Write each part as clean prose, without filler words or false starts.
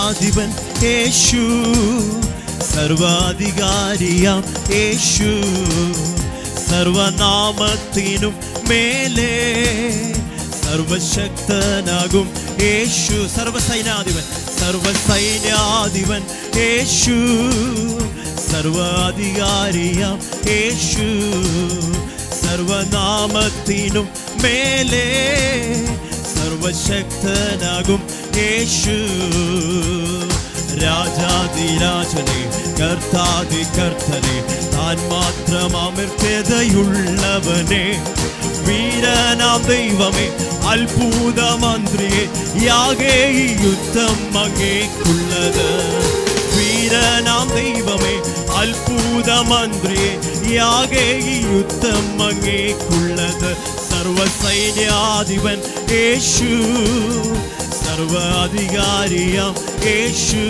സൈന്യാധിപൻ യേശു, സർവാധികാരിയാം യേശു, സർവനാമത്തിനും മേലെ സർവശക്തനാകും യേശു. സർവസൈന്യാധിപൻ, സർവസൈന്യാധിപൻ യേശു, സർവാധികാരിയാം യേശു, സർവനാമത്തിനും മേലെ സർവശക്തനാകും യേശു. രാജാതിരാജനെ കർത്താതി കർത്തനെ, താൻ മാത്രം അമർത്യതയുള്ളവനെ, വീരനാം ദൈവമേ അത്ഭുത മന്ത്രിയെ, യാഗേ ഈ യുദ്ധം അങ്ങേക്കുള്ളത്. വീരനാം ദൈവമേ അത്ഭുത മന്ത്രിയെ, യാഗേ ഈ യുദ്ധം അങ്ങേക്കുള്ളത്. സർവസൈന്യാധിപൻ യേശു, സർവാധികാരിയാം യേശു,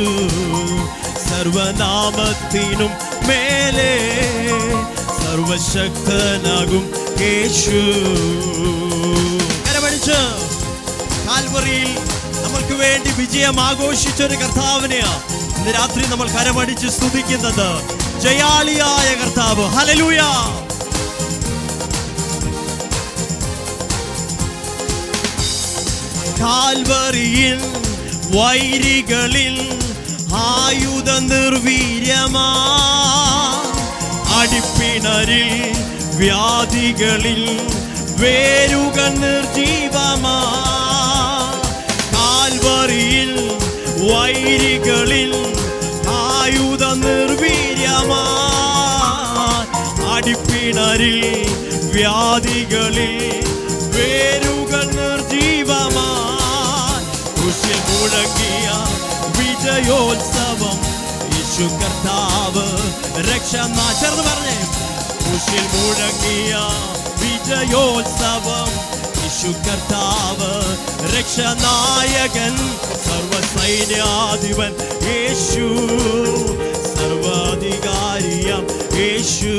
സർവനാമത്തിനും മേലെ സർവശക്തനാകും യേശു. കരമടിച്ച് കാൽവറിയിൽ നമ്മൾക്ക് വേണ്ടി വിജയം ആഘോഷിച്ചൊരു കർത്താവിനെയാ ഇന്ന് രാത്രി നമ്മൾ കരമടിച്ച് സ്തുതിക്കുന്നത്. ജയാളിയായ കർത്താവ്. ഹല്ലേലൂയ. കാൽവറിയിൽ വൈരികളിൽ ആയുധ നിർവീര്യമാ, അടിപ്പിണരിൽ വ്യാധികളിൽ വേരുകൾ നിർജീവമാ. കാൽവറിയിൽ വൈരികളിൽ ആയുധ നിർവീര്യമാ, അടിപ്പിണരിൽ വ്യാധികളിൽ വേരുകൾ നിർജീവമാ. ക്രൂശിൽ മുഴങ്ങിയ വിജയോത്സവം യേശു കർത്താവ് രക്ഷ. ചേർന്ന് പറഞ്ഞേ, ക്രൂശിൽ മുഴങ്ങിയ വിജയോത്സവം യേശു കർത്താവ് രക്ഷനായകൻ. സർവസൈന്യാധിപൻ യേശു, സർവാധികാരിയാം യേശു,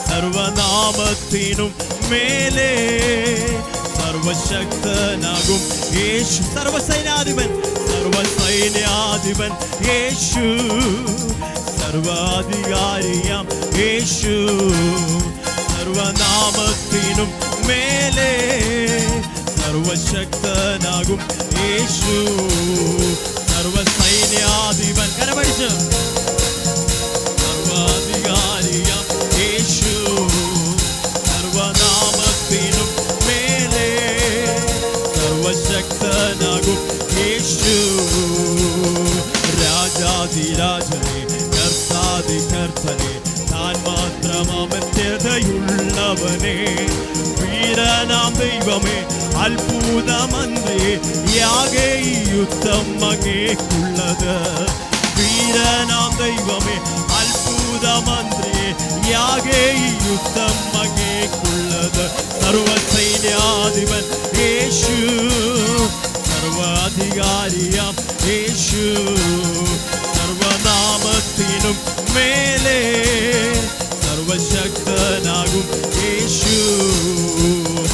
സർവനാമത്തിനും മേലെ സർവശക്തനാകും യേശു. സർവസൈന്യാധിപൻ, സർവസൈന്യാധിപൻ യേശു, സർവാധികാരിയാം യേശു, സർവനാമത്തിനും മേലെ സർവശക്തനാകും യേശു. സർവസൈന്യാധിപൻ. കരമടിച്ച് സർവാധികാരിയാം യേശു, സർവനാമത്തിനും മേലെ സർവശക്തനാകും യേശു. രാജാതിരാജനെ കർത്താതി കർത്തനെ, താൻ മാത്രം അമർത്യതയുള്ളവനെ, വീരനാം ദൈവമേ അത്ഭുത മന്ത്രിയെ, യാഗേ ഈ യുദ്ധം അങ്ങേക്കുള്ളത്. വീരനാം ദൈവമേ അത്ഭുത മന്ത്രിയെ, യാഗേ ഈ യുദ്ധം അങ്ങേക്കുള്ളത്. സർവസൈന്യാധിപൻ യേശു, സർവാധികാരിയാം യേശു, സർവനാമത്തിനും മേലെ സർവശക്തനാകും യേശു.